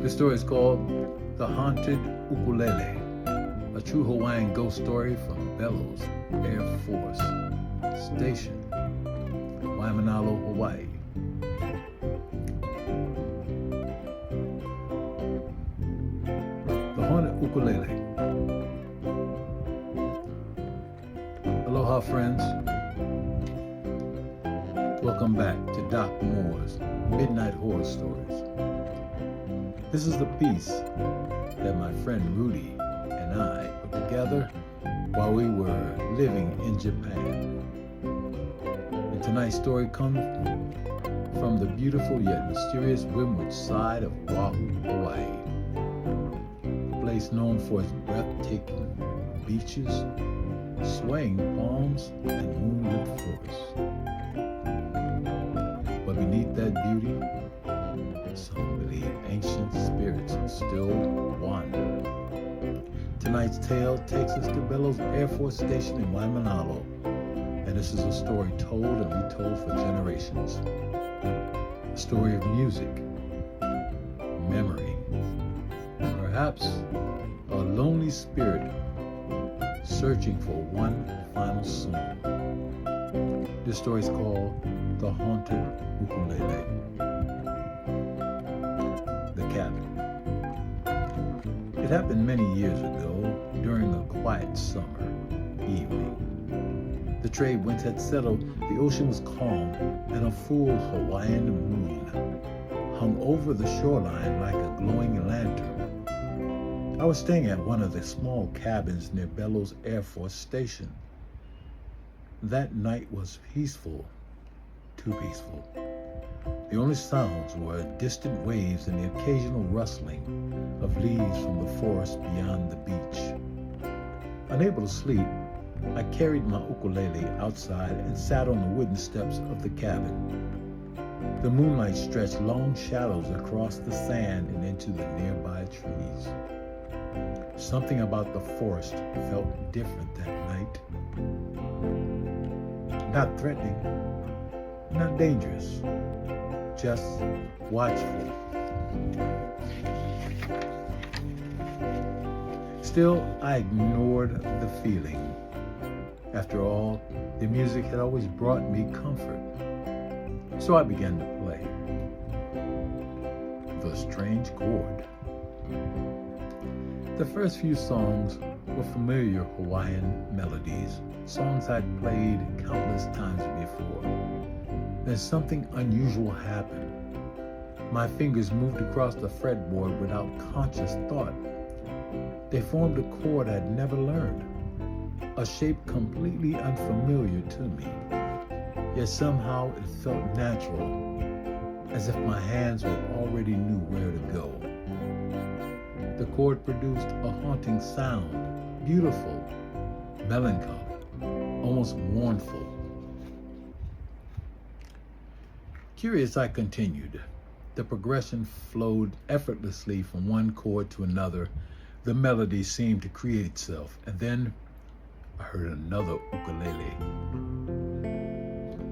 This story is called The Haunted Ukulele, a true Hawaiian ghost story from Bellows Air Force Station, Waimanalo, Hawaii. The Haunted Ukulele. Aloha, friends. Welcome back to Doc Moore's Midnight Horror Stories. This is the piece that my friend Rudy and I put together while we were living in Japan. And tonight's story comes from the beautiful yet mysterious windward side of Oahu, Hawaii, a place known for its breathtaking beaches, swaying palms, and moonlit forests. But beneath that beauty, some believe ancient spirits still wander. Tonight's tale takes us to Bellows Air Force Station in Waimanalo, and this is a story told and retold for generations. A story of music, memory, and perhaps a lonely spirit searching for one final song. This story is called The Haunted Ukulele. The Cabin. It happened many years ago during a quiet summer evening. The trade winds had settled, the ocean was calm, and a full Hawaiian moon hung over the shoreline like a glowing lantern. I was staying at one of the small cabins near Bellows Air Force Station. That night was peaceful, too peaceful. The only sounds were distant waves and the occasional rustling of leaves from the forest beyond the beach. Unable to sleep, I carried my ukulele outside and sat on the wooden steps of the cabin. The moonlight stretched long shadows across the sand and into the nearby trees. Something about the forest felt different that night. Not threatening, not dangerous, just watchful. Still, I ignored the feeling. After all, the music had always brought me comfort. So I began to play. The Strange Chord. The first few songs were familiar Hawaiian melodies, songs I'd played countless times before. Then something unusual happened. My fingers moved across the fretboard without conscious thought. They formed a chord I'd never learned, a shape completely unfamiliar to me. Yet somehow it felt natural, as if my hands already knew where to go. The chord produced a haunting sound, beautiful, melancholy, almost mournful. Curious, I continued. The progression flowed effortlessly from one chord to another. The melody seemed to create itself, and then I heard another ukulele.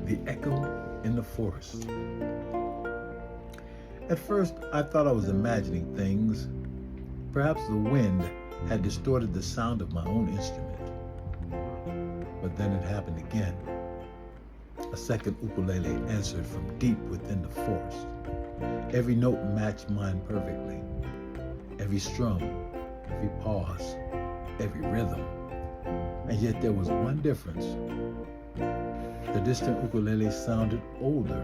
The echo in the forest. At first, I thought I was imagining things. Perhaps the wind had distorted the sound of my own instrument. But then it happened again. A second ukulele answered from deep within the forest. Every note matched mine perfectly. Every strum, every pause, every rhythm. And yet there was one difference. The distant ukulele sounded older,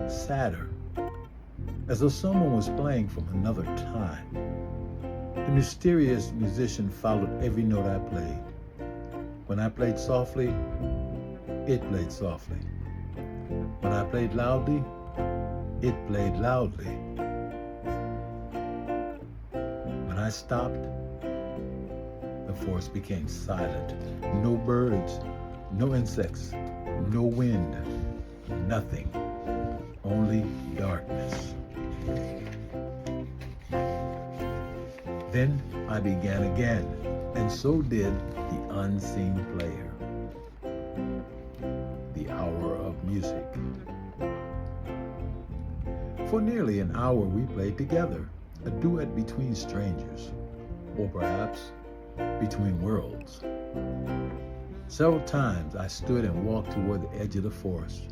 sadder, as though someone was playing from another time. The mysterious musician followed every note I played. When I played softly, it played softly. When I played loudly, it played loudly. When I stopped, the forest became silent. No birds, no insects, no wind, nothing, only darkness. Then I began again, and so did the unseen player. The hour of music. For nearly an hour we played together, a duet between strangers, or perhaps between worlds. Several times I stood and walked toward the edge of the forest.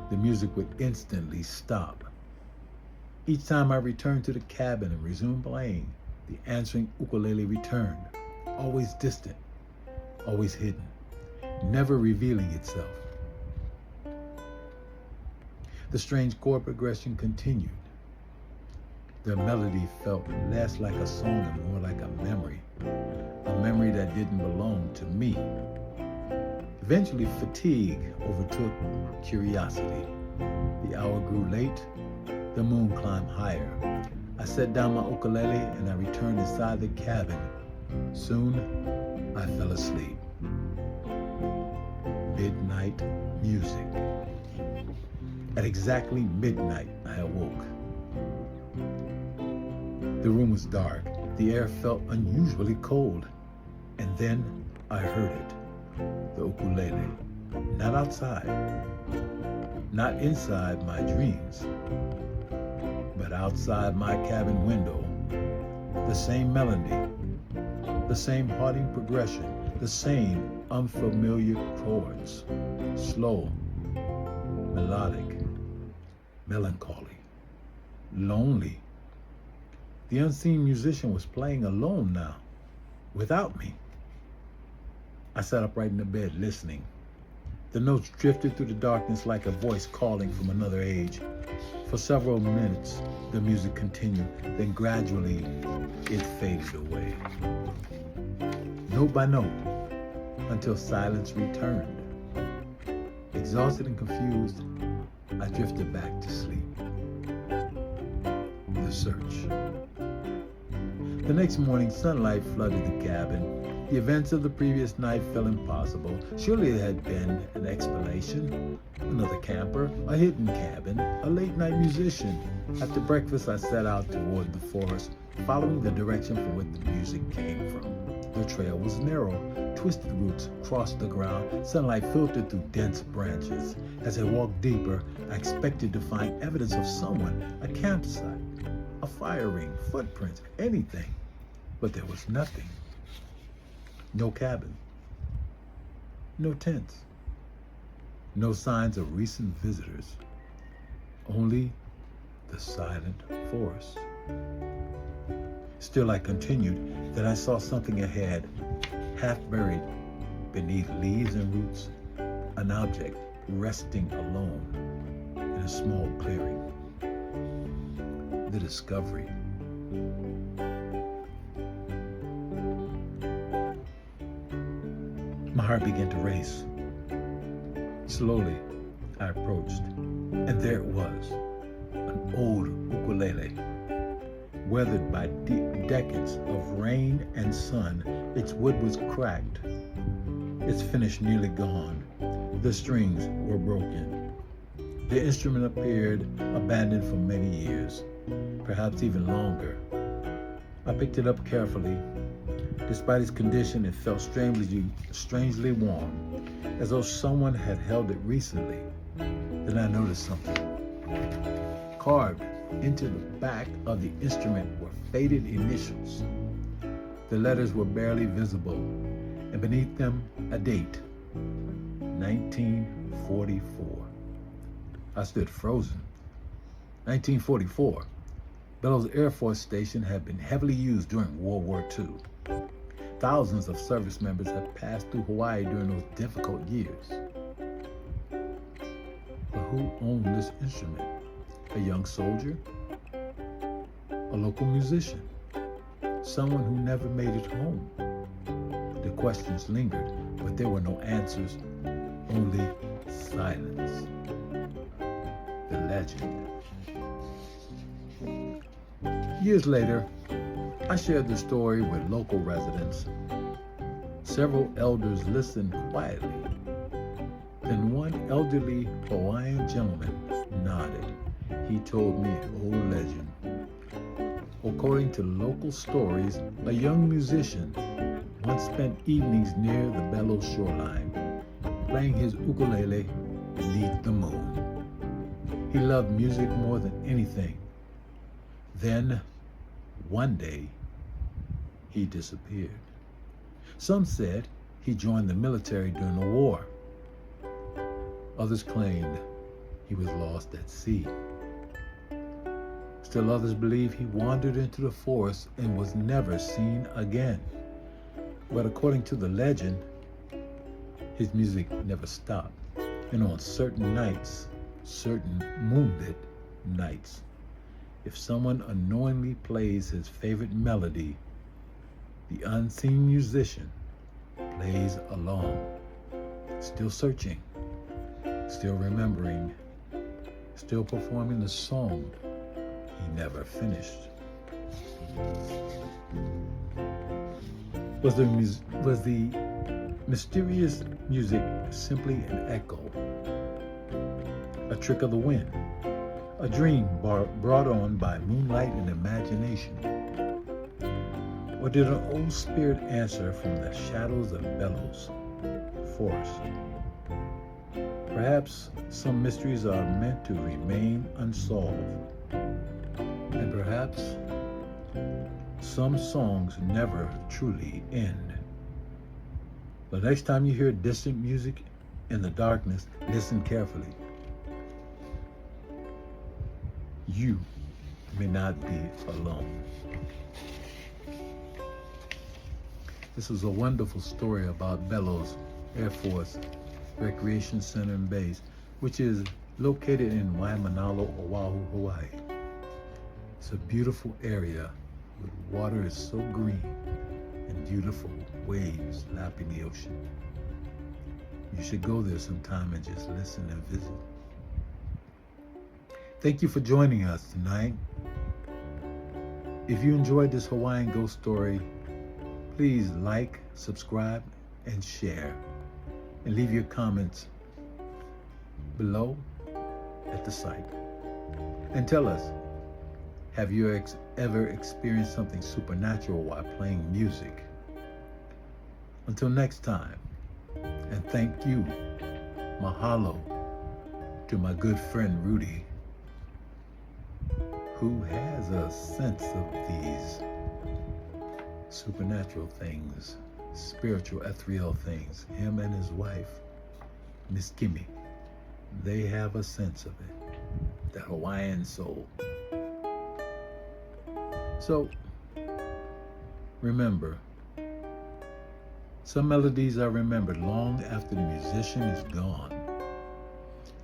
The music would instantly stop. Each time I returned to the cabin and resumed playing, the answering ukulele returned, always distant, always hidden, never revealing itself. The strange chord progression continued. The melody felt less like a song and more like a memory that didn't belong to me. Eventually, fatigue overtook curiosity. The hour grew late. The moon climbed higher. I set down my ukulele and I returned inside the cabin. Soon, I fell asleep. Midnight music. At exactly midnight, I awoke. The room was dark. The air felt unusually cold. And then I heard it. The ukulele. Not outside. Not inside my dreams. But outside my cabin window. The same melody. The same haunting progression. The same unfamiliar chords. Slow. Melodic. Melancholy. Lonely. The unseen musician was playing alone now, without me. I sat upright in the bed, listening. The notes drifted through the darkness like a voice calling from another age. For several minutes, the music continued, then gradually, it faded away. Note by note, until silence returned. Exhausted and confused, I drifted back to sleep. The search. The next morning, sunlight flooded the cabin. The events of the previous night felt impossible. Surely there had been an explanation. Another camper, a hidden cabin, a late-night musician. After breakfast, I set out toward the forest, following the direction from which the music came from. The trail was narrow. Twisted roots crossed the ground. Sunlight filtered through dense branches. As I walked deeper, I expected to find evidence of someone, a campsite, a fire ring, footprints, anything. But there was nothing. No cabin. No tents. No signs of recent visitors. Only the silent forest. Still I continued, then I saw something ahead, half buried beneath leaves and roots, an object resting alone in a small clearing. The discovery. My heart began to race. Slowly, I approached, and there it was, an old ukulele. Weathered by decades of rain and sun, its wood was cracked, its finish nearly gone. The strings were broken. The instrument appeared abandoned for many years, perhaps even longer. I picked it up carefully. Despite its condition, it felt strangely warm, as though someone had held it recently. Then I noticed something. Carved into the back of the instrument were faded initials. The letters were barely visible, and beneath them a date, 1944. I stood frozen. 1944. Bellows Air Force Station had been heavily used during World War II. Thousands of service members had passed through Hawaii during those difficult years. But who owned this instrument? A young soldier? A local musician? Someone who never made it home? The questions lingered, but there were no answers, only silence. The legend. Years later, I shared the story with local residents. Several elders listened quietly. Then one elderly Hawaiian gentleman nodded. He told me an old legend. According to local stories, a young musician once spent evenings near the Bellows shoreline, playing his ukulele beneath the moon. He loved music more than anything. Then, one day he disappeared. Some said he joined the military during the war. Others claimed he was lost at sea. Still others believe he wandered into the forest and was never seen again. But according to the legend, his music never stopped. And on certain nights, certain moonlit nights, if someone unknowingly plays his favorite melody, the unseen musician plays along, still searching, still remembering, still performing the song he never finished. Was the mysterious music simply an echo, a trick of the wind, a dream brought on by moonlight and imagination? Or did an old spirit answer from the shadows of Bellows Forest? Perhaps some mysteries are meant to remain unsolved, and perhaps some songs never truly end. The next time you hear distant music in the darkness, listen carefully. You may not be alone. This is a wonderful story about Bellows Air Force Recreation Center and Base, which is located in Waimanalo, Oahu, Hawaii. It's a beautiful area where the water is so green and beautiful waves lapping the ocean. You should go there sometime and just listen and visit. Thank you for joining us tonight. If you enjoyed this Hawaiian ghost story, please like, subscribe, and share. And leave your comments below at the site. And tell us, have you ever experienced something supernatural while playing music? Until next time, and thank you, mahalo, to my good friend Rudy, who has a sense of these supernatural things, spiritual, ethereal things. Him and his wife, Miss Kimmy, they have a sense of it, the Hawaiian soul. So, remember, some melodies are remembered long after the musician is gone.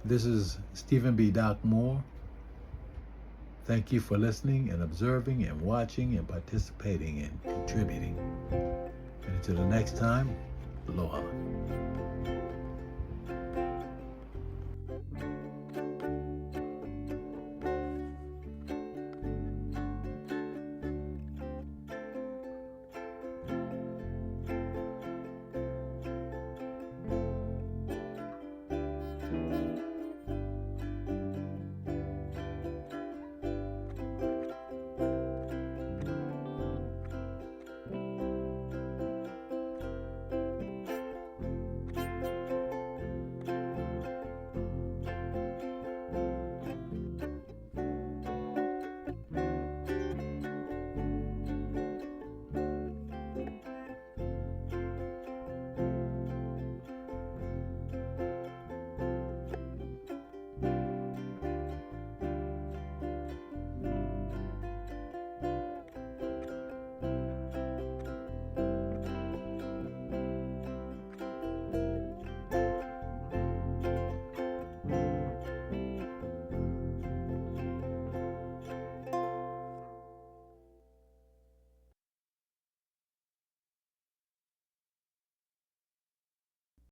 This is Stephen B. Doc Moore. Thank you for listening and observing and watching and participating and contributing. And until the next time, aloha.